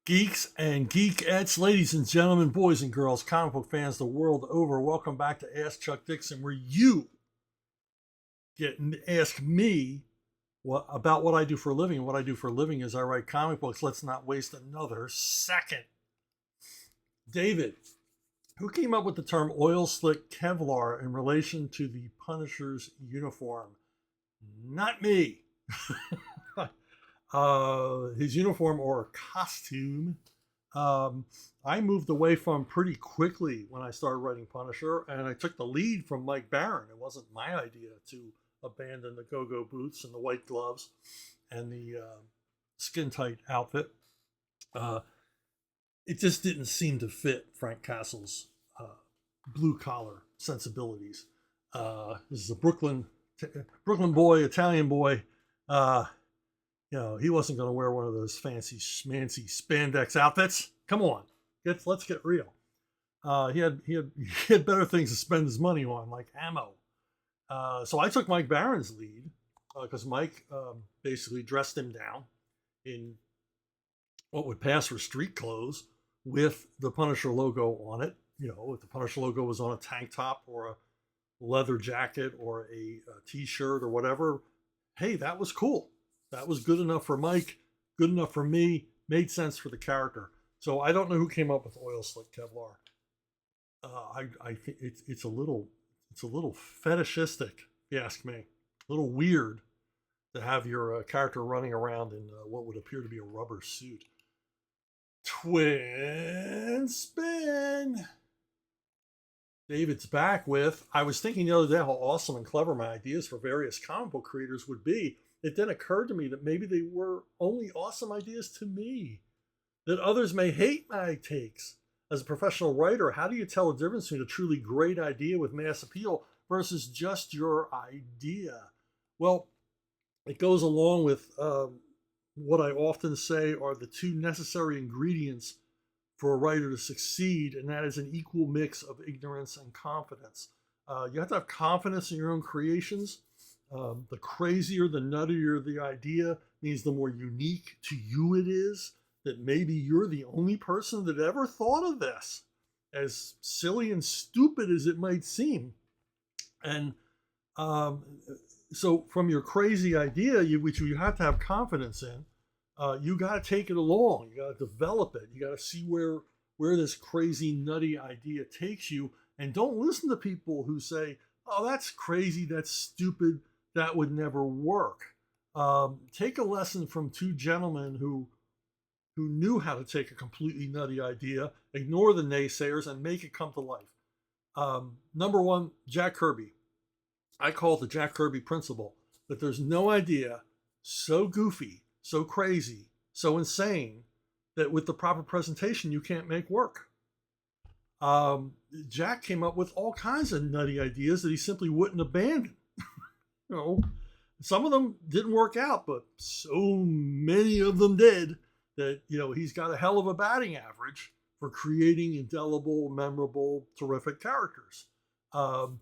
Geeks and geekettes, ladies and gentlemen, boys and girls, comic book fans the world over, welcome back to Ask Chuck Dixon, where you get ask me about what I do for a living. And what I do for a living is I write comic books. Let's not waste another second. David, who came up with the term oil slick Kevlar in relation to the Punisher's uniform? Not me. His uniform or costume, I moved away from pretty quickly when I started writing Punisher, and I took the lead from Mike Baron. It wasn't my idea to abandon the go-go boots and the white gloves and the skin-tight outfit. It just didn't seem to fit Frank Castle's blue-collar sensibilities. This is a Brooklyn boy, Italian boy. He wasn't going to wear one of those fancy schmancy spandex outfits. Come on, let's get real. He had better things to spend his money on, like ammo. So I took Mike Baron's lead because Mike basically dressed him down in what would pass for street clothes with the Punisher logo on it. If the Punisher logo was on a tank top or a leather jacket or a t-shirt or whatever, hey, that was cool. That was good enough for Mike, good enough for me, made sense for the character. So I don't know who came up with oil slick Kevlar. I think it's a little fetishistic, if you ask me. A little weird to have your character running around in what would appear to be a rubber suit. Twin spin. David's back with, I was thinking the other day how awesome and clever my ideas for various comic book creators would be. It then occurred to me that maybe they were only awesome ideas to me, that others may hate my takes. As a professional writer, how do you tell the difference between a truly great idea with mass appeal versus just your idea? Well, it goes along with what I often say are the two necessary ingredients for a writer to succeed, and that is an equal mix of ignorance and confidence. You have to have confidence in your own creations. The crazier, the nuttier the idea means the more unique to you it is, that maybe you're the only person that ever thought of this, as silly and stupid as it might seem. And so from your crazy idea, which you have to have confidence in, you got to take it along. You got to develop it. You got to see where this crazy, nutty idea takes you. And don't listen to people who say, oh, that's crazy, that's stupid, that would never work. Take a lesson from two gentlemen who knew how to take a completely nutty idea, ignore the naysayers, and make it come to life. Number one, Jack Kirby. I call it the Jack Kirby principle, that there's no idea so goofy, so crazy, so insane, that with the proper presentation, you can't make work. Jack came up with all kinds of nutty ideas that he simply wouldn't abandon. Some of them didn't work out, but so many of them did that, he's got a hell of a batting average for creating indelible, memorable, terrific characters. I've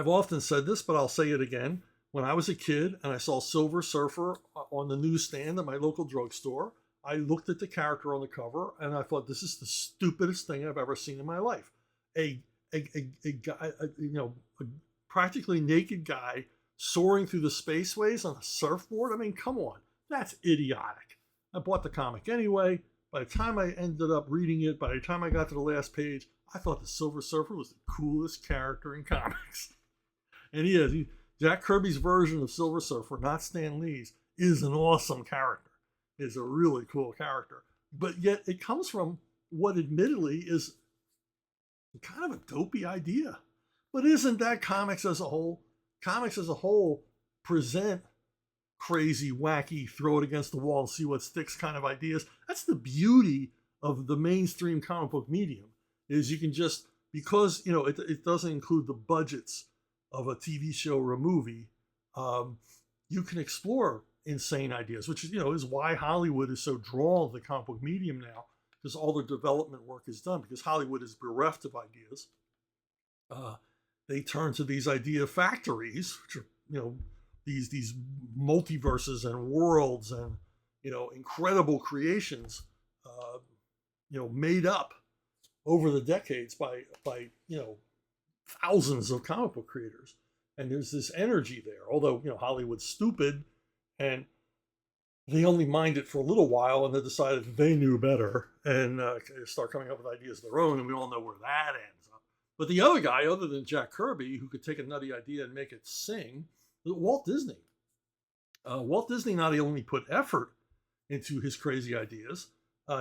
often said this, but I'll say it again. When I was a kid and I saw Silver Surfer on the newsstand at my local drugstore, I looked at the character on the cover and I thought, this is the stupidest thing I've ever seen in my life. A guy, a practically naked guy soaring through the spaceways on a surfboard. I mean, come on, that's idiotic. I bought the comic anyway. By the time I ended up reading it, by the time I got to the last page, I thought the Silver Surfer was the coolest character in comics. And he is. Jack Kirby's version of Silver Surfer, not Stan Lee's, is an awesome character. It's a really cool character. But yet it comes from what admittedly is kind of a dopey idea. But isn't that comics as a whole? Comics as a whole present crazy, wacky, throw it against the wall and see what sticks kind of ideas. That's the beauty of the mainstream comic book medium, is you can just, because it doesn't include the budgets of a TV show or a movie, you can explore insane ideas, which is why Hollywood is so drawn to the comic book medium now, because all the development work is done, because Hollywood is bereft of ideas. They turn to these idea factories, which are, these multiverses and worlds and incredible creations, made up over the decades by thousands of comic book creators. And there's this energy there, although Hollywood's stupid, and they only mind it for a little while, and they decided they knew better and start coming up with ideas of their own, and we all know where that ends up. But the other guy, other than Jack Kirby, who could take a nutty idea and make it sing, was Walt Disney. Walt Disney not only put effort into his crazy ideas,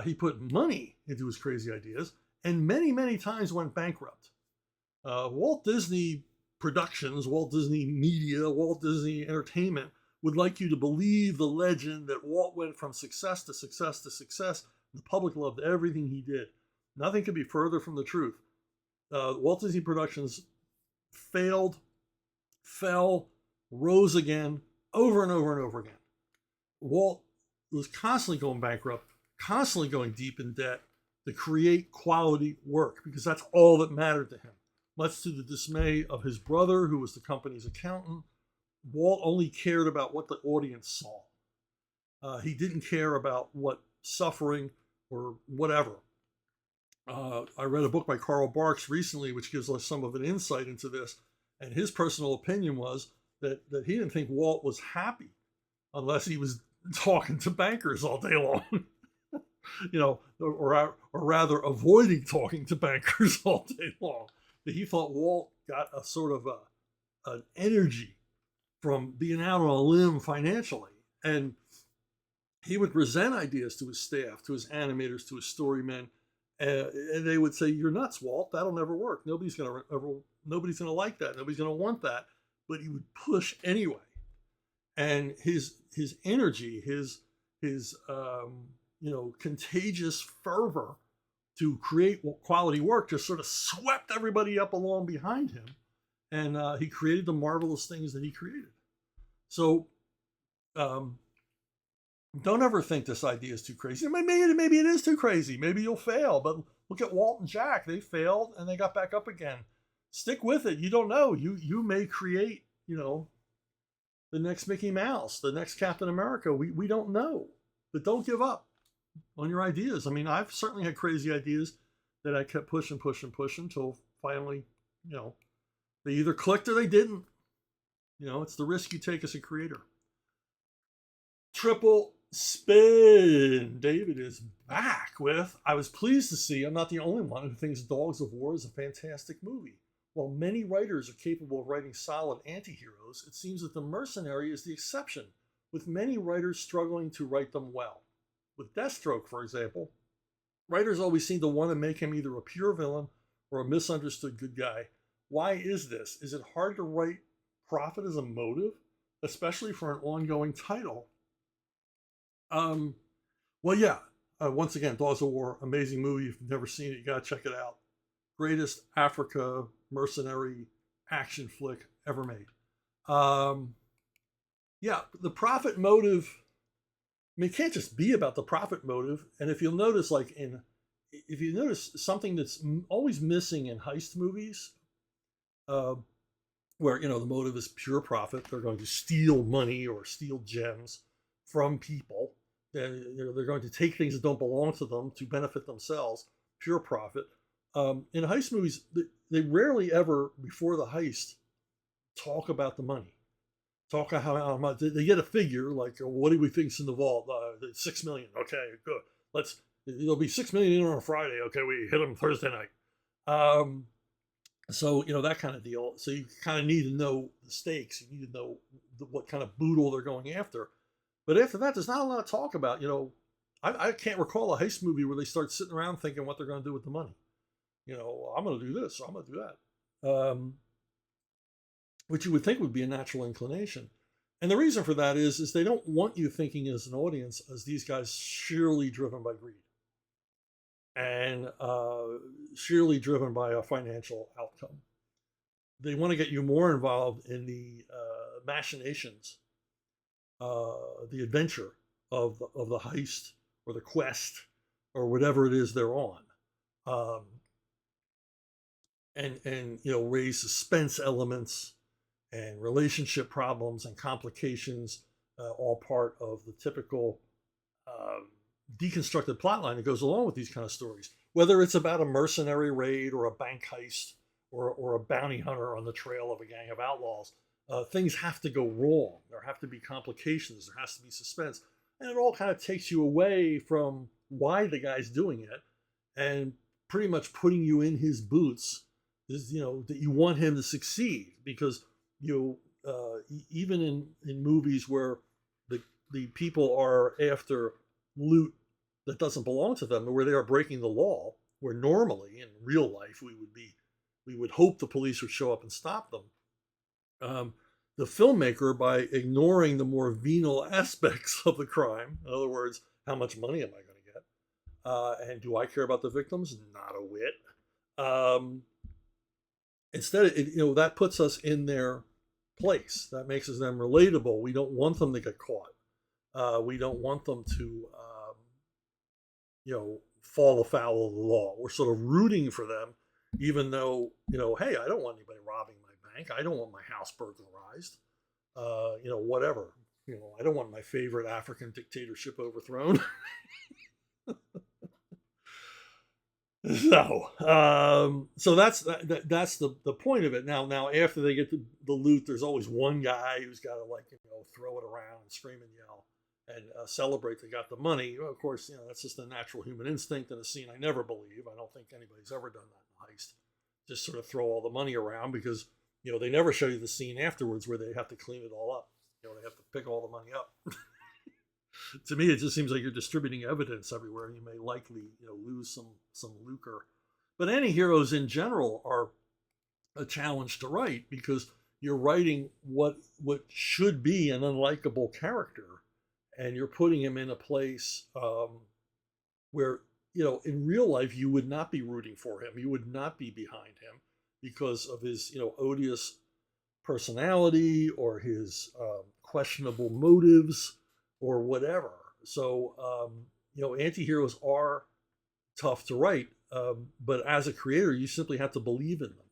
he put money into his crazy ideas, and many, many times went bankrupt. Walt Disney Productions, Walt Disney Media, Walt Disney Entertainment would like you to believe the legend that Walt went from success to success to success. The public loved everything he did. Nothing could be further from the truth. Walt Disney Productions failed, fell, rose again, over and over and over again. Walt was constantly going bankrupt, constantly going deep in debt to create quality work, because that's all that mattered to him. Much to the dismay of his brother, who was the company's accountant, Walt only cared about what the audience saw. He didn't care about what suffering or whatever. I read a book by Carl Barks recently, which gives us some of an insight into this. And his personal opinion was that he didn't think Walt was happy unless he was talking to bankers all day long, or rather avoiding talking to bankers all day long. That he thought Walt got a sort of an energy from being out on a limb financially. And he would present ideas to his staff, to his animators, to his story men, and they would say, "You're nuts, Walt. That'll never work. Nobody's gonna like that. Nobody's gonna want that." But he would push anyway. And his energy, his contagious fervor to create quality work just sort of swept everybody up along behind him. And he created the marvelous things that he created. So don't ever think this idea is too crazy. Maybe it is too crazy. Maybe you'll fail. But look at Walt and Jack. They failed and they got back up again. Stick with it. You don't know. You may create, the next Mickey Mouse, the next Captain America. We don't know. But don't give up on your ideas. I mean, I've certainly had crazy ideas that I kept pushing until finally, they either clicked or they didn't. It's the risk you take as a creator. Triple spin. David is back with, I was pleased to see I'm not the only one who thinks Dogs of War is a fantastic movie. While many writers are capable of writing solid anti-heroes, it seems that The Mercenary is the exception, with many writers struggling to write them well. With Deathstroke, for example, writers always seem to want to make him either a pure villain or a misunderstood good guy. Why is this? Is it hard to write profit as a motive, especially for an ongoing title? Well, yeah. Once again, Dogs of War, amazing movie. If you've never seen it, you gotta check it out. Greatest Africa mercenary action flick ever made. Yeah, the profit motive. I mean, it can't just be about the profit motive. And if you'll notice, if you notice something that's always missing in heist movies, where the motive is pure profit, they're going to steal money or steal gems from people. They're going to take things that don't belong to them to benefit themselves. Pure profit. In heist movies, they rarely ever, before the heist, talk about the money. Talk about how much they get a figure, like, what do we think's in the vault? $6 million. Okay, good. There'll be $6 million in on a Friday. Okay, we hit them Thursday night. So that kind of deal. So you kind of need to know the stakes. You need to know what kind of boodle they're going after. But after that, there's not a lot of talk about. I can't recall a heist movie where they start sitting around thinking what they're going to do with the money. I'm going to do this. I'm going to do that. Which you would think would be a natural inclination. And the reason for that is they don't want you thinking as an audience as these guys sheerly driven by greed and sheerly driven by a financial outcome. They want to get you more involved in the machinations, the adventure of the heist or the quest or whatever it is they're on. And raise suspense elements and relationship problems and complications, all part of the typical uh, deconstructed plot line that goes along with these kind of stories. Whether it's about a mercenary raid or a bank heist or a bounty hunter on the trail of a gang of outlaws, things have to go wrong. There have to be complications. There has to be suspense. And it all kind of takes you away from why the guy's doing it and pretty much putting you in his boots is, that you want him to succeed because, even in movies where the people are after loot that doesn't belong to them, where they are breaking the law, where normally in real life we would hope the police would show up and stop them. The filmmaker, by ignoring the more venal aspects of the crime, in other words, how much money am I going to get? And do I care about the victims? Not a whit. Instead, that puts us in their place. That makes them relatable. We don't want them to get caught. We don't want them to, fall afoul of the law. We're sort of rooting for them, even though, hey, I don't want anybody robbing my bank. I don't want my house burglarized. Whatever. I don't want my favorite African dictatorship overthrown. So that's the point of it. Now after they get the loot, there's always one guy who's got to throw it around and scream and yell and celebrate they got the money. Of course, that's just a natural human instinct in a scene I never believe. I don't think anybody's ever done that in a heist. Just sort of throw all the money around because they never show you the scene afterwards where they have to clean it all up. They have to pick all the money up. To me, it just seems like you're distributing evidence everywhere, and you may likely, lose some lucre. But anti-heroes in general are a challenge to write because you're writing what should be an unlikable character, and you're putting him in a place where, in real life you would not be rooting for him, you would not be behind him because of his, odious personality or his questionable motives or whatever. So, anti-heroes are tough to write, but as a creator, you simply have to believe in them.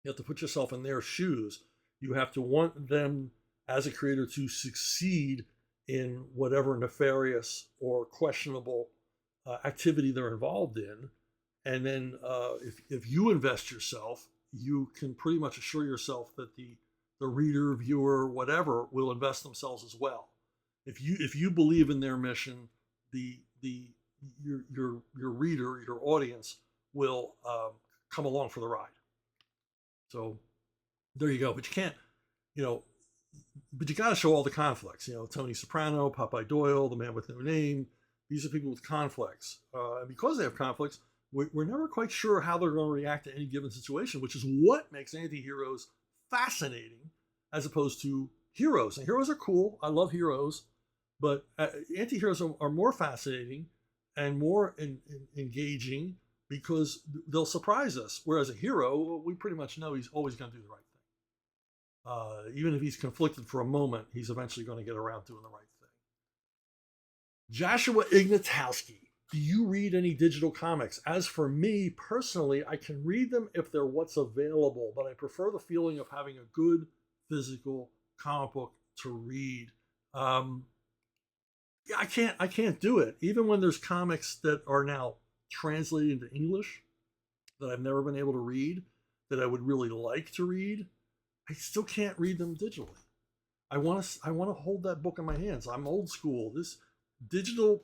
You have to put yourself in their shoes. You have to want them, as a creator, to succeed in whatever nefarious or questionable activity they're involved in. And then if you invest yourself, you can pretty much assure yourself that the reader, viewer, whatever, will invest themselves as well. If you believe in their mission, your reader, your audience will come along for the ride. So there you go. But you can't, but you got to show all the conflicts. Tony Soprano, Popeye Doyle, the man with no name. These are people with conflicts, and because they have conflicts, we're never quite sure how they're going to react to any given situation, which is what makes anti-heroes fascinating as opposed to heroes. And heroes are cool. I love heroes. But anti-heroes are more fascinating and more engaging because they'll surprise us. Whereas a hero, we pretty much know he's always going to do the right thing. Even if he's conflicted for a moment, he's eventually going to get around doing the right thing. Joshua Ignatowski, do you read any digital comics? As for me, personally, I can read them if they're what's available, but I prefer the feeling of having a good physical comic book to read. I can't do it. Even when there's comics that are now translated into English that I've never been able to read, that I would really like to read, I still can't read them digitally. I want to hold that book in my hands. I'm old school. This digital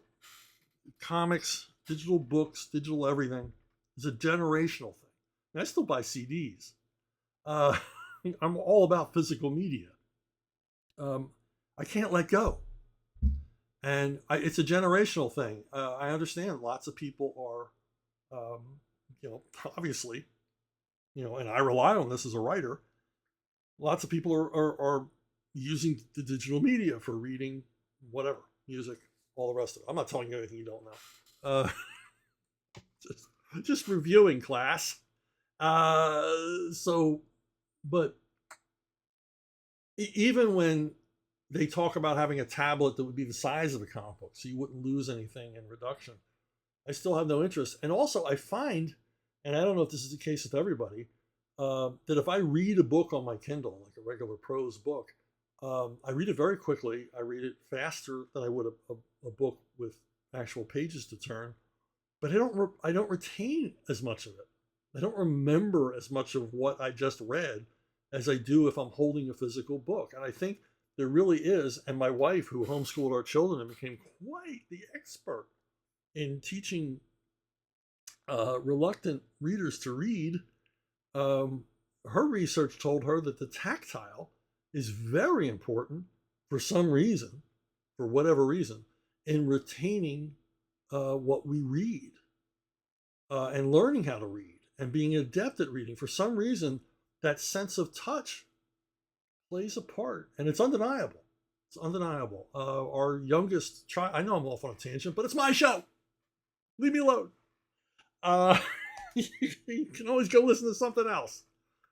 comics, digital books, digital everything is a generational thing. And I still buy CDs. I'm all about physical media. I can't let go. And it's a generational thing. I understand lots of people are, obviously, and I rely on this as a writer. Lots of people are using the digital media for reading whatever, music, all the rest of it. I'm not telling you anything you don't know. Just reviewing, class. But even when they talk about having a tablet that would be the size of a comic book, so you wouldn't lose anything in reduction, I still have no interest. And also I find, and I don't know if this is the case with everybody, that if I read a book on my Kindle, like a regular prose book, I read it very quickly. I read it faster than I would a book actual pages to turn, but I don't retain as much of it. I don't remember as much of what I just read as I do if I'm holding a physical book. And I think there really is, and my wife, who homeschooled our children and became quite the expert in teaching reluctant readers to read, her research told her that the tactile is very important for some reason, for whatever reason, in retaining what we read and learning how to read and being adept at reading. For some reason, that sense of touch plays a part, and it's undeniable. It's undeniable. Our youngest child, I know I'm off on a tangent, but it's my show. Leave me alone. You can always go listen to something else.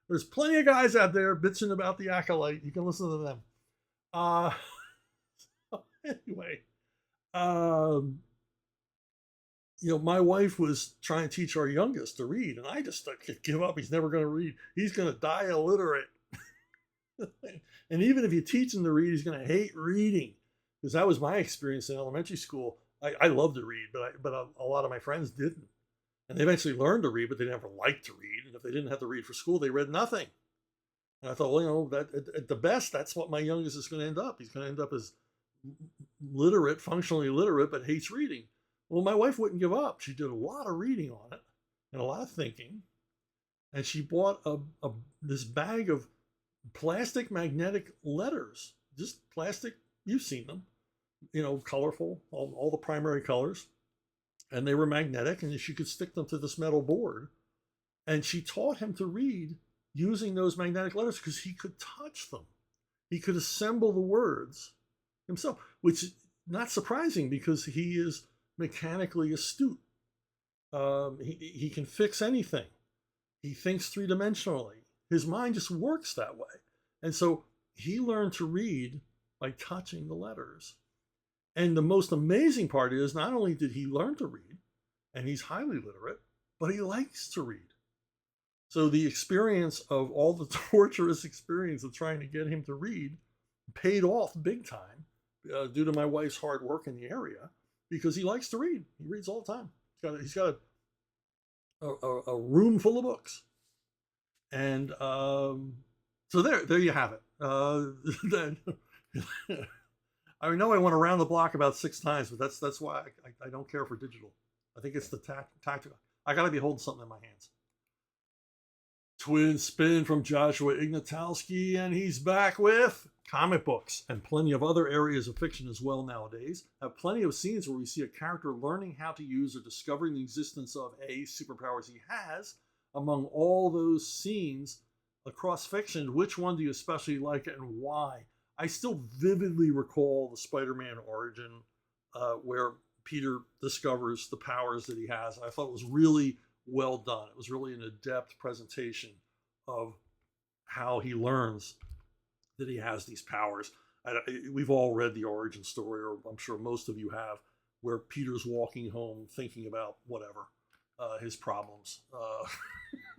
There's plenty of guys out there bitching about the Acolyte. You can listen to them. Anyway, my wife was trying to teach our youngest to read, and I just give up. He's never going to read. He's going to die illiterate. And even if you teach him to read, he's going to hate reading, because that was my experience in elementary school. I loved to read, but a lot of my friends didn't. And they eventually learned to read, but they never liked to read. And if they didn't have to read for school, they read nothing. And I thought, well, that at the best, that's what my youngest is going to end up. He's going to end up as literate, functionally literate, but hates reading. Well, my wife wouldn't give up. She did a lot of reading on it and a lot of thinking. And she bought this bag of plastic magnetic letters, just plastic. You've seen them, colorful, all the primary colors. And they were magnetic, and she could stick them to this metal board. And she taught him to read using those magnetic letters because he could touch them. He could assemble the words himself, which is not surprising because he is mechanically astute. He can fix anything. He thinks three-dimensionally. His mind just works that way. And so he learned to read by touching the letters. And the most amazing part is not only did he learn to read, and he's highly literate, but he likes to read. So the experience of all the torturous experience of trying to get him to read paid off big time due to my wife's hard work in the area, because he likes to read. He reads all the time. He's got a room full of books. And so there you have it. I know I went around the block about 6 times, but that's why I don't care for digital. I think it's the tactical. I got to be holding something in my hands. Twin spin from Joshua Ignatowski, and he's back with comic books and plenty of other areas of fiction as well nowadays. Have plenty of scenes where we see a character learning how to use or discovering the existence of superpowers he has. Among all those scenes across fiction, which one do you especially like and why? I still vividly recall the Spider-Man origin where Peter discovers the powers that he has. I thought it was really well done. It was really an adept presentation of how he learns that he has these powers. We've all read the origin story, or I'm sure most of you have, where Peter's walking home thinking about whatever, his problems,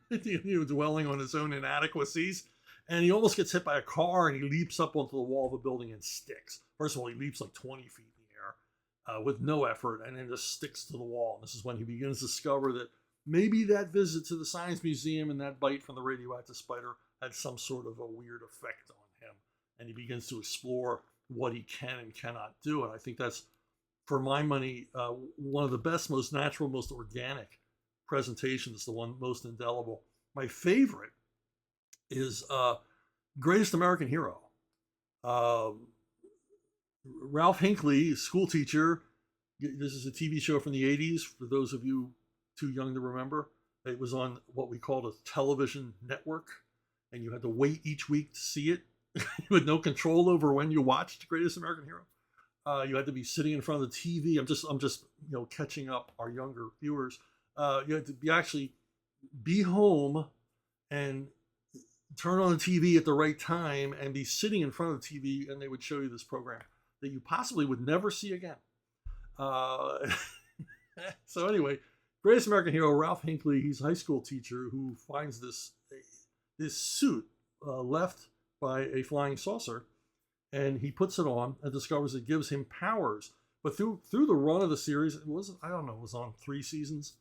dwelling on his own inadequacies. And he almost gets hit by a car, and he leaps up onto the wall of a building and sticks. First of all, he leaps like 20 feet in the air with no effort, and then just sticks to the wall. And this is when he begins to discover that maybe that visit to the Science Museum and that bite from the radioactive spider had some sort of a weird effect on him. And he begins to explore what he can and cannot do. And I think that's, for my money, one of the best, most natural, most organic presentations, the one most indelible. My favorite is Greatest American Hero. Ralph Hinckley, school teacher. This is a TV show from the 80s, for those of you too young to remember. It was on what we called a television network, and you had to wait each week to see it. You had no control over when you watched Greatest American Hero. You had to be sitting in front of the TV. I'm just catching up our younger viewers. You had to actually be home and turn on the TV at the right time and be sitting in front of the TV, and they would show you this program that you possibly would never see again. So anyway, Greatest American Hero, Ralph Hinckley, he's a high school teacher who finds this suit left by a flying saucer, and he puts it on and discovers it gives him powers. But through the run of the series, it was, I don't know, it was on 3 seasons.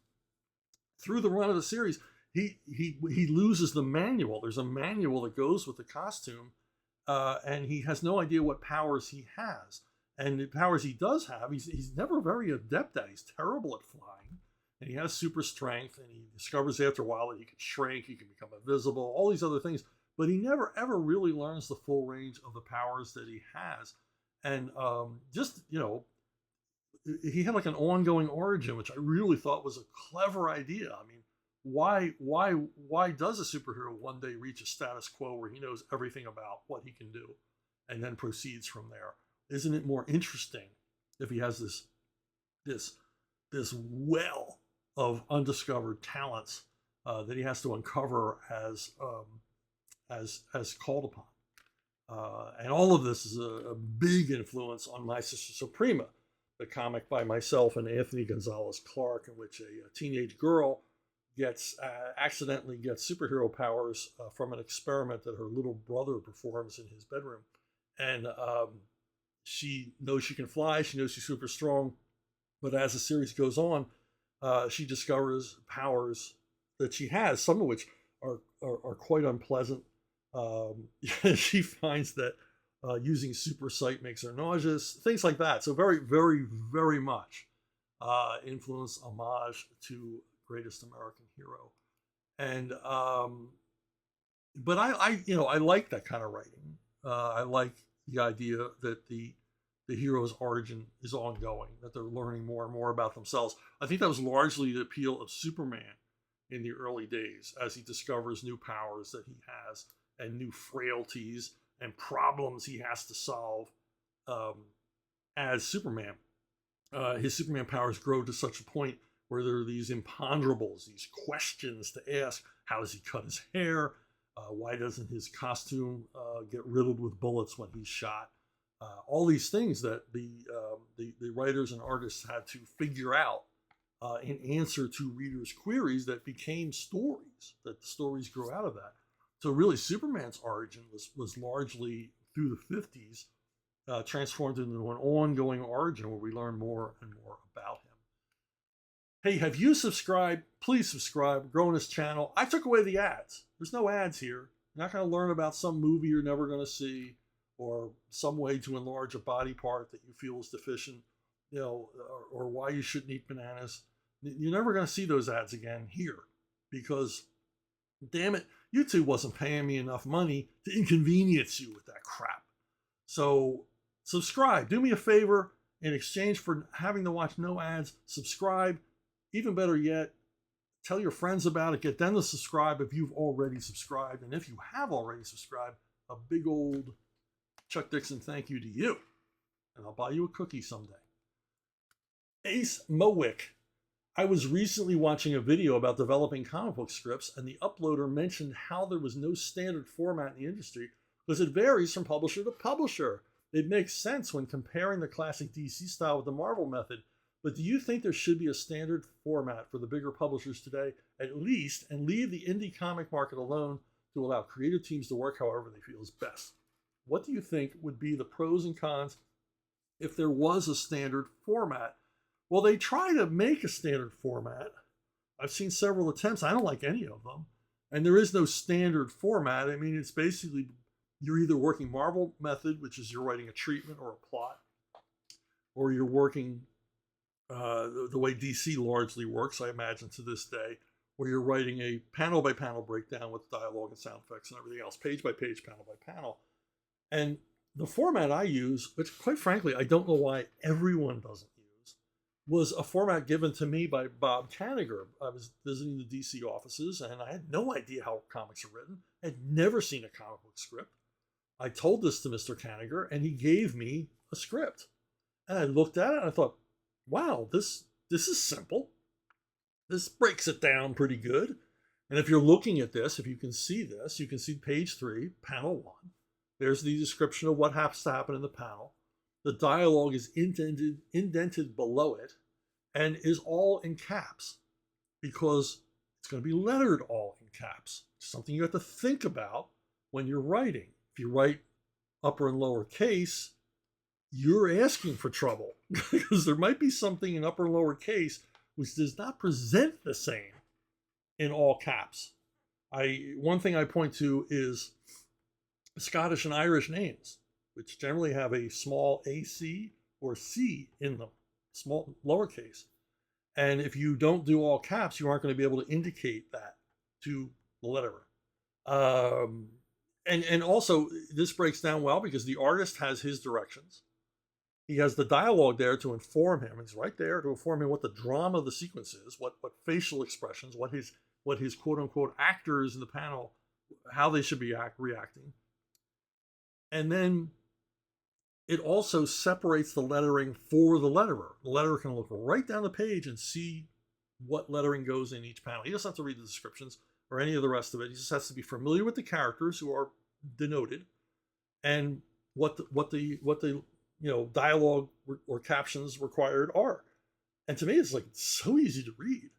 Through the run of the series, he loses the manual. There's a manual that goes with the costume, and he has no idea what powers he has. And the powers he does have, he's never very adept at. He's terrible at flying, and he has super strength. And he discovers after a while that he can shrink, he can become invisible, all these other things. But he never ever really learns the full range of the powers that he has. And he had like an ongoing origin, which I really thought was a clever idea. I mean, why does a superhero one day reach a status quo where he knows everything about what he can do, and then proceeds from there? Isn't it more interesting if he has this well of undiscovered talents that he has to uncover as called upon? And all of this is a big influence on My Sister Suprema, the comic by myself and Anthony Gonzalez Clark, in which a teenage girl accidentally gets superhero powers from an experiment that her little brother performs in his bedroom. And she knows she can fly, she knows she's super strong, but as the series goes on, she discovers powers that she has, some of which are quite unpleasant. She finds that using super sight makes her nauseous, things like that. So very, very, very much influence, homage to Greatest American Hero. And but I like that kind of writing. I like the idea that the hero's origin is ongoing, that they're learning more and more about themselves. I think that was largely the appeal of Superman in the early days, as he discovers new powers that he has and new frailties and problems he has to solve as Superman. His Superman powers grow to such a point where there are these imponderables, these questions to ask. How does he cut his hair? Why doesn't his costume get riddled with bullets when he's shot? All these things that the writers and artists had to figure out in answer to readers' queries that became stories, that the stories grew out of that. So really, Superman's origin was largely through the 50s transformed into an ongoing origin where we learn more and more about him. Hey, have you subscribed? Please subscribe, growing this channel. I took away the ads. There's no ads here. You're not going to learn about some movie you're never going to see, or some way to enlarge a body part that you feel is deficient, or why you shouldn't eat bananas. You're never going to see those ads again here, because, damn it, YouTube wasn't paying me enough money to inconvenience you with that crap. So subscribe. Do me a favor. In exchange for having to watch no ads, subscribe. Even better yet, tell your friends about it. Get them to subscribe if you've already subscribed. And if you have already subscribed, a big old Chuck Dixon thank you to you. And I'll buy you a cookie someday. Ace Mowick. I was recently watching a video about developing comic book scripts, and the uploader mentioned how there was no standard format in the industry because it varies from publisher to publisher. It makes sense when comparing the classic DC style with the Marvel method. But do you think there should be a standard format for the bigger publishers today, at least, and leave the indie comic market alone to allow creative teams to work however they feel is best? What do you think would be the pros and cons if there was a standard format? Well, they try to make a standard format. I've seen several attempts. I don't like any of them. And there is no standard format. I mean, it's basically you're either working Marvel method, which is you're writing a treatment or a plot, or you're working the way DC largely works, I imagine, to this day, where you're writing a panel-by-panel breakdown with dialogue and sound effects and everything else, page-by-page, panel-by-panel. And the format I use, which quite frankly, I don't know why everyone doesn't use, was a format given to me by Bob Kanigher. I was visiting the DC offices, and I had no idea how comics are written. I had never seen a comic book script. I told this to Mr. Kanigher, and he gave me a script. And I looked at it, and I thought, wow, this is simple. This breaks it down pretty good. And if you're looking at this, if you can see this, you can see page 3, panel 1. There's the description of what has to happen in the panel. The dialogue is indented below it and is all in caps because it's going to be lettered all in caps. It's something you have to think about when you're writing. If you write upper and lower case, you're asking for trouble because there might be something in upper and lower case which does not present the same in all caps. One thing I point to is Scottish and Irish names, which generally have a small AC or C in them, small lowercase. And if you don't do all caps, you aren't going to be able to indicate that to the letterer. And also, this breaks down well because the artist has his directions. He has the dialogue there to inform him. He's right there to inform him what the drama of the sequence is, what facial expressions, what his quote unquote actors in the panel, how they should be reacting. And then it also separates the lettering for the letterer. The letterer can look right down the page and see what lettering goes in each panel. He doesn't have to read the descriptions or any of the rest of it. He just has to be familiar with the characters who are denoted and what the dialogue or captions required are. And to me, it's like so easy to read.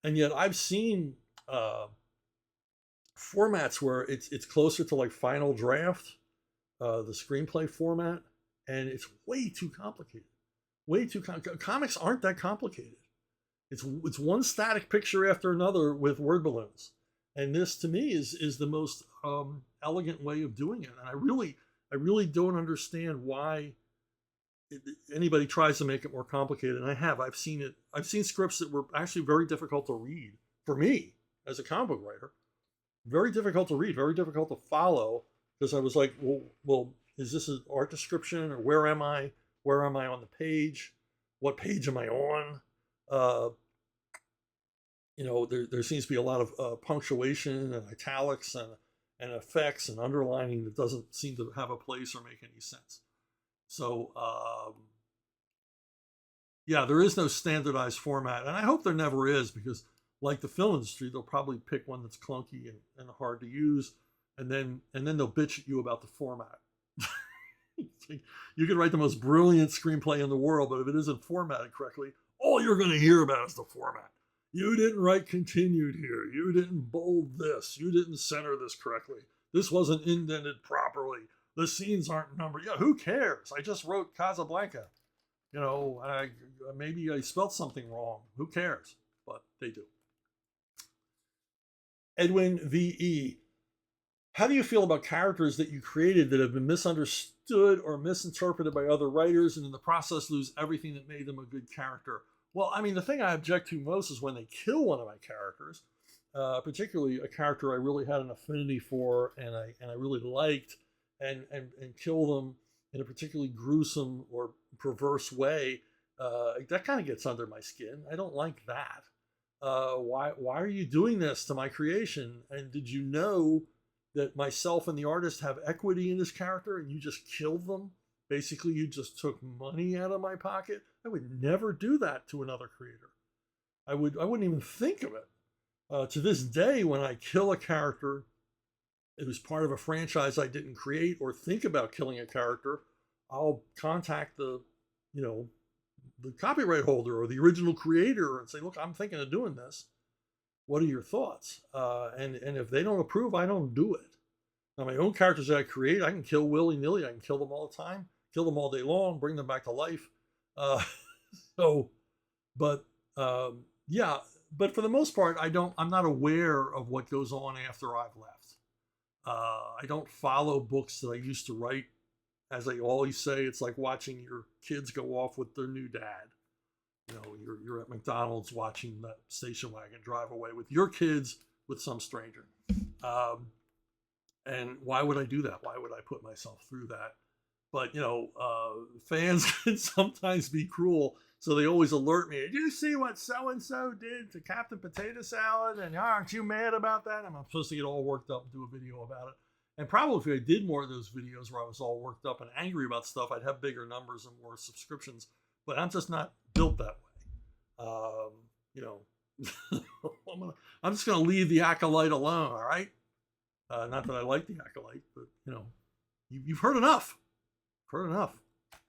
And yet I've seen formats where it's closer to like Final Draft, the screenplay format, and it's way too complicated. Comics aren't that complicated. It's one static picture after another with word balloons. And this to me is the most elegant way of doing it. And I really don't understand why anybody tries to make it more complicated. And I've seen scripts that were actually very difficult to read for me as a comic book writer. Very difficult to read, very difficult to follow, because I was like, well, is this an art description, or where am I? Where am I on the page? What page am I on? There seems to be a lot of punctuation and italics and effects and underlining that doesn't seem to have a place or make any sense. So, there is no standardized format, and I hope there never is, because like the film industry, they'll probably pick one that's clunky and hard to use, and then they'll bitch at you about the format. You can write the most brilliant screenplay in the world, but if it isn't formatted correctly, all you're going to hear about is the format. You didn't write continued here. You didn't bold this. You didn't center this correctly. This wasn't indented properly. The scenes aren't numbered. Yeah, who cares? I just wrote Casablanca. Maybe I spelled something wrong. Who cares? But they do. Edwin V.E. How do you feel about characters that you created that have been misunderstood or misinterpreted by other writers and in the process lose everything that made them a good character? Well, I mean, the thing I object to most is when they kill one of my characters, particularly a character I really had an affinity for and I really liked, and kill them in a particularly gruesome or perverse way. That kind of gets under my skin. I don't like that. Why are you doing this to my creation? And did you know that myself and the artist have equity in this character and you just killed them? Basically, you just took money out of my pocket. I would never do that to another creator. I wouldn't even think of it. To this day, when I kill a character who's part of a franchise I didn't create or think about killing a character, I'll contact the copyright holder or the original creator and say, look, I'm thinking of doing this. What are your thoughts? And if they don't approve, I don't do it. Now, my own characters that I create, I can kill willy-nilly. I can kill them all the time, kill them all day long, bring them back to life. But for the most part, I'm not aware of what goes on after I've left. I don't follow books that I used to write. As I always say, it's like watching your kids go off with their new dad. You're at McDonald's watching that station wagon drive away with your kids with some stranger. And why would I do that? Why would I put myself through that? But, fans can sometimes be cruel. So they always alert me. Did you see what so-and-so did to Captain Potato Salad? And aren't you mad about that? And I'm supposed to get all worked up and do a video about it. And probably if I did more of those videos where I was all worked up and angry about stuff, I'd have bigger numbers and more subscriptions. But I'm just not built that way. I'm just going to leave the Acolyte alone, all right? Not that I like the Acolyte, but, you've heard enough. Heard enough.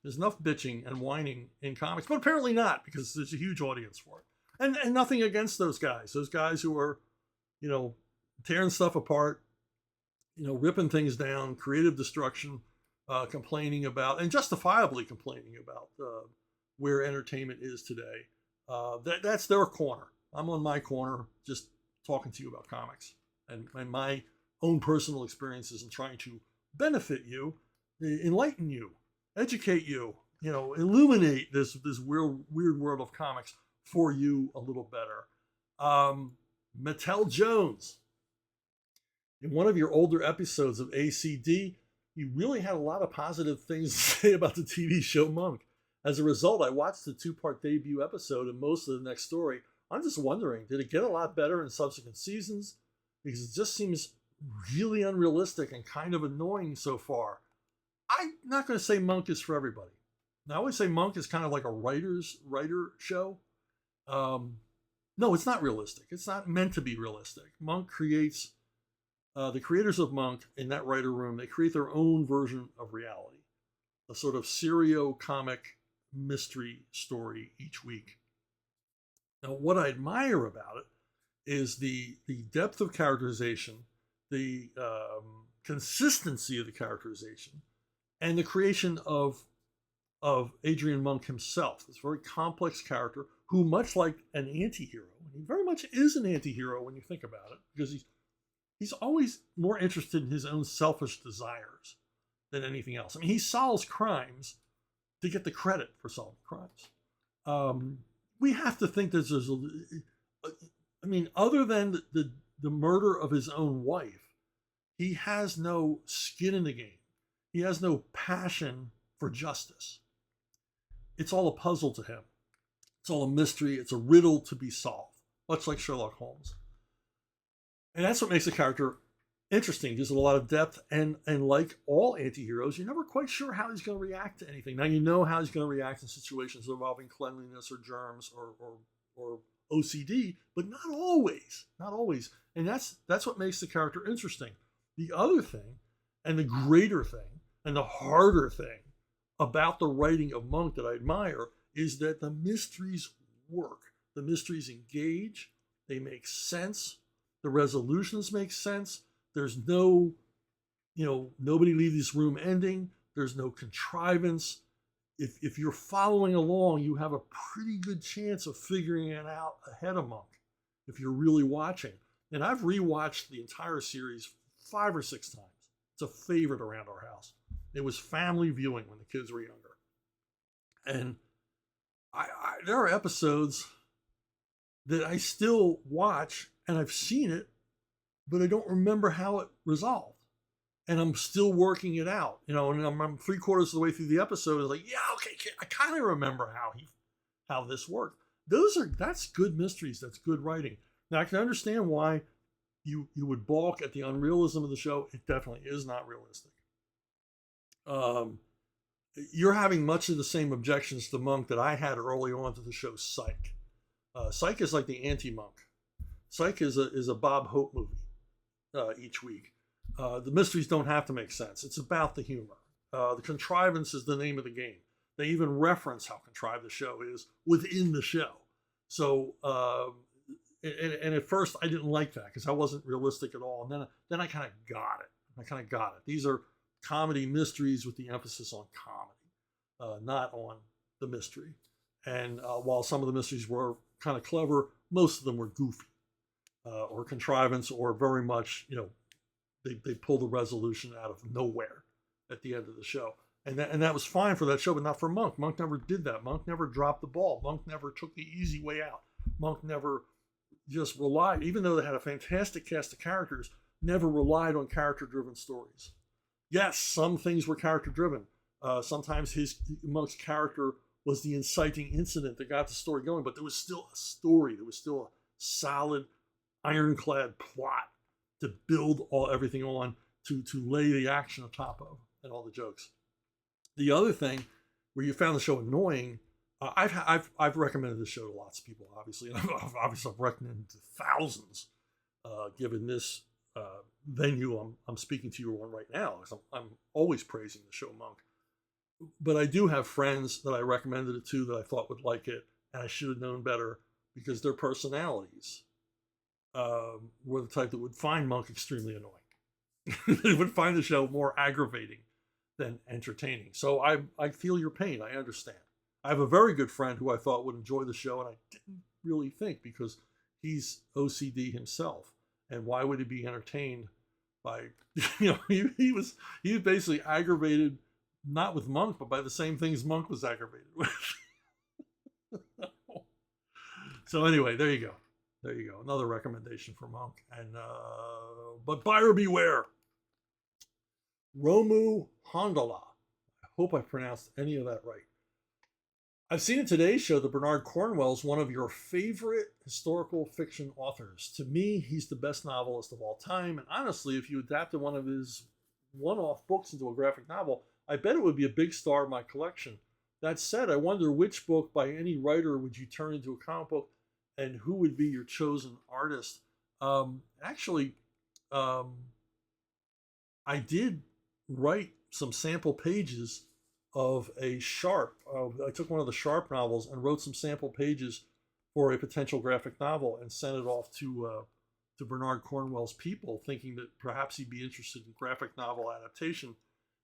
There's enough bitching and whining in comics, but apparently not, because there's a huge audience for it. And nothing against those guys who are, tearing stuff apart, ripping things down, creative destruction. complaining about, and justifiably complaining about, where entertainment is today. That's their corner. I'm on my corner, just talking to you about comics and my own personal experiences and trying to benefit you, enlighten you, educate you, illuminate this weird world of comics for you a little better. Mattel Jones, in one of your older episodes of ACD, you really had a lot of positive things to say about the TV show Monk. As a result, I watched the 2-part debut episode and most of the next story. I'm just wondering, did it get a lot better in subsequent seasons? Because it just seems really unrealistic and kind of annoying so far. I'm not going to say Monk is for everybody. Now, I would say Monk is kind of like a writer show. No, it's not realistic. It's not meant to be realistic. Monk creates, the creators of Monk in that writer room, they create their own version of reality. A sort of serio-comic mystery story each week. Now, what I admire about it is the depth of characterization, the consistency of the characterization, and the creation of Adrian Monk himself. This very complex character who, much like an anti-hero, and he very much is an anti-hero when you think about it, because he's always more interested in his own selfish desires than anything else. I mean, he solves crimes to get the credit for solving crimes. We have to think that there's other than the murder of his own wife, he has no skin in the game. He has no passion for justice. It's all a puzzle to him. It's all a mystery. It's a riddle to be solved, much like Sherlock Holmes. And that's what makes the character interesting. There's a lot of depth, and like all anti-heroes, you're never quite sure how he's going to react to anything. Now, you know how he's going to react in situations involving cleanliness or germs or OCD, but not always. Not always. And that's what makes the character interesting. The other thing, and the greater thing, and the harder thing about the writing of Monk that I admire is that the mysteries work. The mysteries engage. They make sense. The resolutions make sense. There's no, nobody leave this room ending. There's no contrivance. If you're following along, you have a pretty good chance of figuring it out ahead of Monk if you're really watching. And I've rewatched the entire series 5 or 6 times. It's a favorite around our house. It was family viewing when the kids were younger. And there are episodes that I still watch, and I've seen it, but I don't remember how it resolved. And I'm still working it out, and I'm 3/4 of the way through the episode. It's like, yeah, okay, I kind of remember how this worked. That's good mysteries. That's good writing. Now, I can understand why you would balk at the unrealism of the show. It definitely is not realistic. You're having much of the same objections to Monk that I had early on to the show Psych. Psych is like the anti-Monk. Psych is a Bob Hope movie each week. The mysteries don't have to make sense. It's about the humor. The contrivance is the name of the game. They even reference how contrived the show is within the show. So, and at first I didn't like that because I wasn't realistic at all. And then I kind of got it. These are comedy mysteries with the emphasis on comedy, not on the mystery. And while some of the mysteries were kind of clever, most of them were goofy or contrivance, or very much, they pull the resolution out of nowhere at the end of the show. And that was fine for that show, but not for Monk. Monk never did that. Monk never dropped the ball. Monk never took the easy way out. Monk never just relied, even though they had a fantastic cast of characters, never relied on character-driven stories. Yes, some things were character-driven. Sometimes Monk's character was the inciting incident that got the story going, but there was still a story. There was still a solid, ironclad plot to build everything on, to lay the action atop of, and all the jokes. The other thing where you found the show annoying, I've recommended this show to lots of people, obviously, and I've recommended it to thousands, given this venue I'm speaking to you on right now, because I'm always praising the show Monk. But I do have friends that I recommended it to that I thought would like it, and I should have known better, because their personalities were the type that would find Monk extremely annoying. They would find the show more aggravating than entertaining. So I feel your pain. I understand. I have a very good friend who I thought would enjoy the show, and I didn't really think, because he's OCD himself, and why would he be entertained by he was basically aggravated, not with Monk, but by the same things Monk was aggravated with. So anyway, there you go. There you go. Another recommendation for Monk. And but buyer beware. Romu Hondola. I hope I pronounced any of that right. I've seen in today's show that Bernard Cornwell's one of your favorite historical fiction authors. To me, he's the best novelist of all time. And honestly, if you adapted one of his one-off books into a graphic novel, I bet it would be a big star of my collection. That said, I wonder which book by any writer would you turn into a comic book, and who would be your chosen artist? Actually, I did write some sample pages of a Sharp. I took one of the Sharp novels and wrote some sample pages for a potential graphic novel and sent it off to Bernard Cornwell's people, thinking that perhaps he'd be interested in graphic novel adaptation.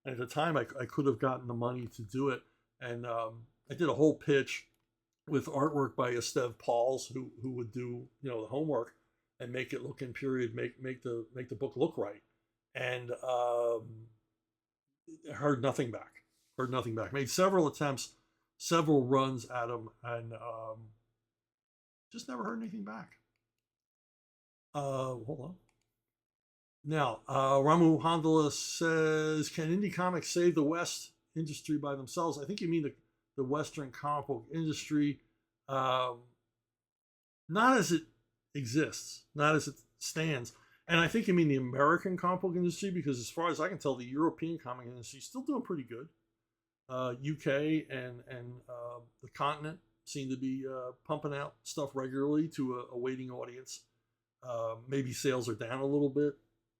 And at the time, I could have gotten the money to do it. And I did a whole pitch with artwork by Esteve Pauls, who would do the homework and make it look in period, make the book look right. And heard nothing back. Made several attempts, several runs at him, and just never heard anything back. Hold on. Now, Ramu Hondola says, can indie comics save the West industry by themselves? I think you mean the Western comic book industry, not as it exists, not as it stands. And I think you mean the American comic book industry, because as far as I can tell, the European comic industry is still doing pretty good. UK and the continent seem to be pumping out stuff regularly to a waiting audience. Maybe sales are down a little bit.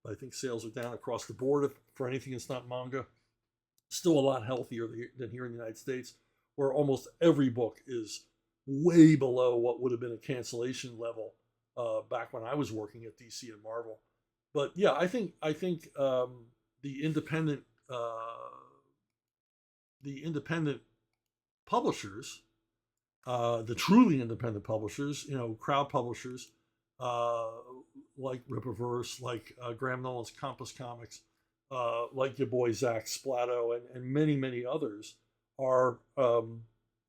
I think sales are down across the board for anything that's not manga. Still a lot healthier than here in the United States, where almost every book is way below what would have been a cancellation level back when I was working at DC and Marvel. But yeah, I think the independent publishers, the truly independent publishers, crowd publishers, like Rippaverse, like Graham Nolan's Compass Comics, like your boy Zach Splatto, and many, many others, are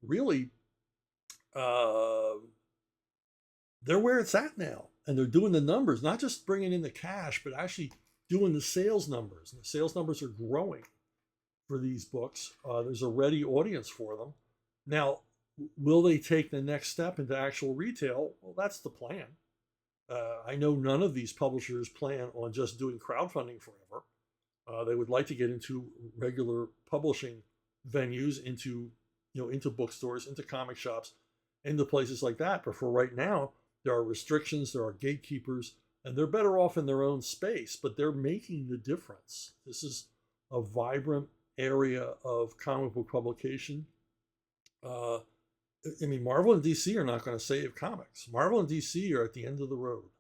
really they're where it's at now, and they're doing the numbers, not just bringing in the cash, but actually doing the sales numbers. And the sales numbers are growing for these books. There's a ready audience for them. Now, will they take the next step into actual retail? Well, that's the plan. I know none of these publishers plan on just doing crowdfunding forever. They would like to get into regular publishing venues, into bookstores, into comic shops, into places like that. But for right now, there are restrictions, there are gatekeepers, and they're better off in their own space, but they're making the difference. This is a vibrant area of comic book publication. Marvel and DC are not going to save comics. Marvel and DC are at the end of the road.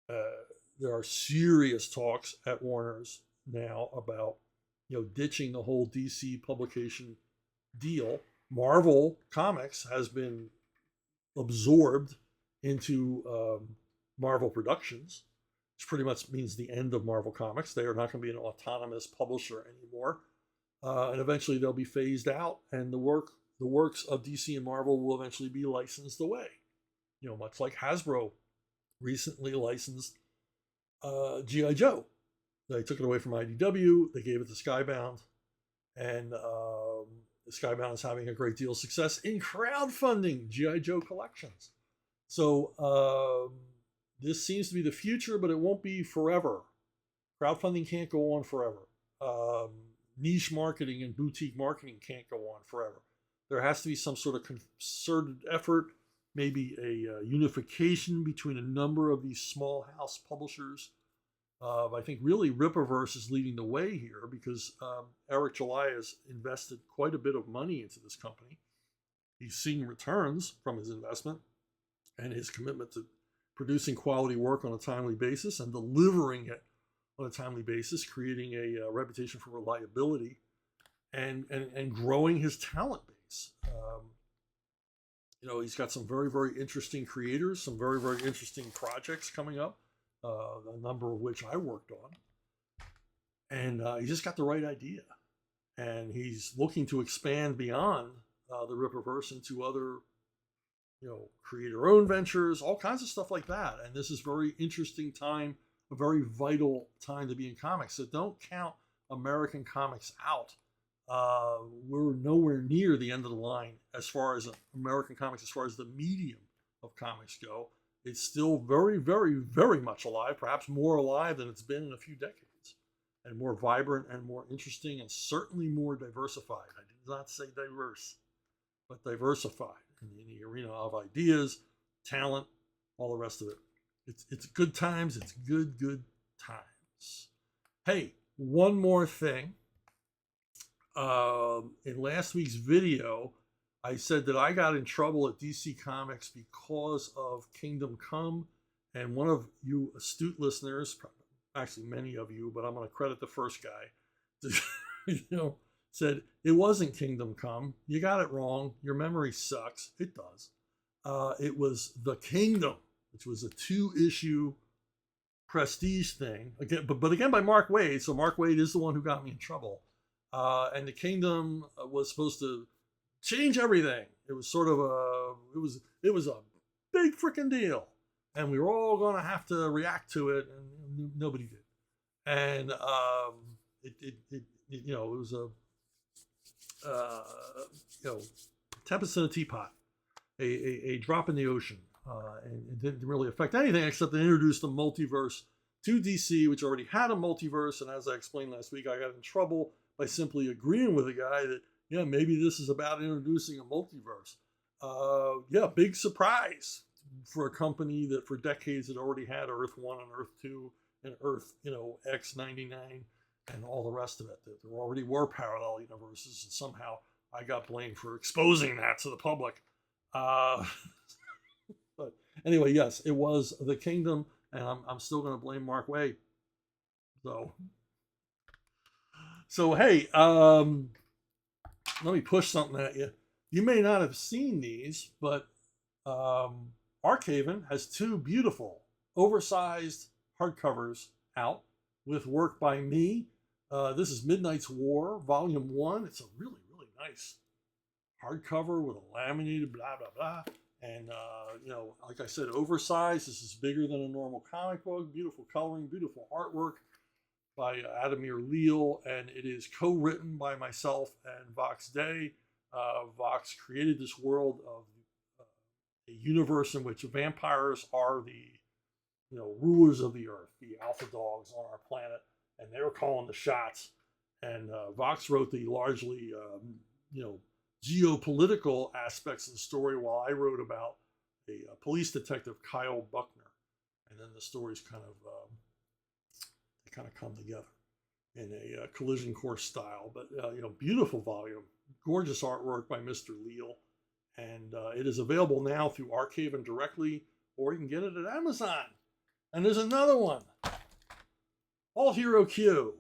There are serious talks at Warner's now about ditching the whole DC publication deal. Marvel Comics has been absorbed into Marvel Productions, which pretty much means the end of Marvel Comics. They are not going to be an autonomous publisher anymore, and eventually they'll be phased out, and the works of DC and Marvel will eventually be licensed away. Much like Hasbro recently licensed G.I. Joe. They took it away from IDW, they gave it to Skybound, and Skybound is having a great deal of success in crowdfunding G.I. Joe collections. So this seems to be the future, but it won't be forever. Crowdfunding can't go on forever. Niche marketing and boutique marketing can't go on forever. There has to be some sort of concerted effort, maybe a unification between a number of these small house publishers. I think really Rippaverse is leading the way here, because Eric July has invested quite a bit of money into this company. He's seeing returns from his investment and his commitment to producing quality work on a timely basis and delivering it on a timely basis, creating a reputation for reliability and growing his talent base. He's got some very, very interesting creators, some very, very interesting projects coming up, a number of which I worked on. And he just got the right idea. And he's looking to expand beyond the Rippaverse into other, creator-owned ventures, all kinds of stuff like that. And this is a very interesting time, a very vital time to be in comics. So don't count American comics out. We're nowhere near the end of the line as far as American comics, as far as the medium of comics go. It's still very, very, very much alive, perhaps more alive than it's been in a few decades, and more vibrant and more interesting, and certainly more diversified. I did not say diverse, but diversified in the arena of ideas, talent, all the rest of it. It's good times. It's good times. Hey, one more thing. In last week's video, I said that I got in trouble at DC Comics because of Kingdom Come, and one of you astute listeners, actually many of you, but I'm going to credit the first guy, said it wasn't Kingdom Come. You got it wrong. Your memory sucks. It does. It was The Kingdom, which was a 2-issue prestige thing. Again, but again by Mark Waid. So Mark Waid is the one who got me in trouble. And The Kingdom was supposed to change everything. It was sort of it was a big freaking deal, and we were all going to have to react to it, and nobody did. And it was a tempest in a teapot, a drop in the ocean, and it didn't really affect anything except they introduced the multiverse to DC, which already had a multiverse. And as I explained last week, I got in trouble by simply agreeing with a guy that, maybe this is about introducing a multiverse. Big surprise for a company that for decades had already had Earth 1 and Earth 2 and Earth, X99 and all the rest of it. There already were parallel universes, and somehow I got blamed for exposing that to the public. But anyway, yes, it was The Kingdom, and I'm still going to blame Mark Waid. So hey, let me push something at you. You may not have seen these, but Archaven has 2 beautiful, oversized hardcovers out with work by me. This is Midnight's War, Volume 1. It's a really, really nice hardcover with a laminated blah, blah, blah. And, like I said, oversized. This is bigger than a normal comic book. Beautiful coloring, beautiful artwork by Adamir Leal, and it is co-written by myself and Vox Day. Vox created this world of a universe in which vampires are the rulers of the earth, the alpha dogs on our planet, and they were calling the shots. And Vox wrote the largely geopolitical aspects of the story, while I wrote about a police detective, Kyle Buckner. And then the stories kind of come together in a collision course style. But beautiful volume, gorgeous artwork by Mr. Leal, and it is available now through Archaven directly, or you can get it at Amazon. And there's another one, All Hero Q,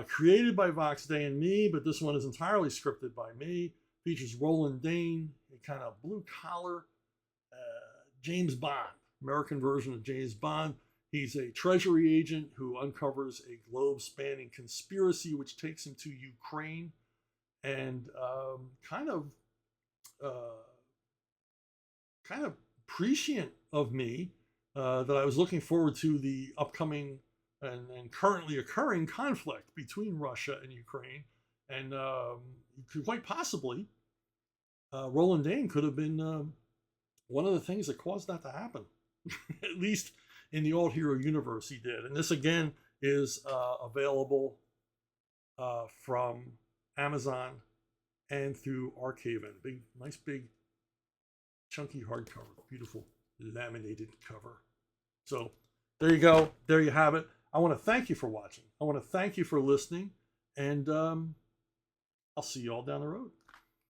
created by Vox Day and me, but this one is entirely scripted by me. Features Roland Dane, a kind of blue collar James Bond, American version of James Bond. He's a treasury agent who uncovers a globe-spanning conspiracy which takes him to Ukraine, and kind of prescient of me that I was looking forward to the upcoming and currently occurring conflict between Russia and Ukraine, and quite possibly Roland Dane could have been one of the things that caused that to happen. At least in the Old Hero universe, he did. And this, again, is available from Amazon and through Archaven. Nice big, chunky hardcover. Beautiful laminated cover. So there you go. There you have it. I want to thank you for watching. I want to thank you for listening. And I'll see you all down the road.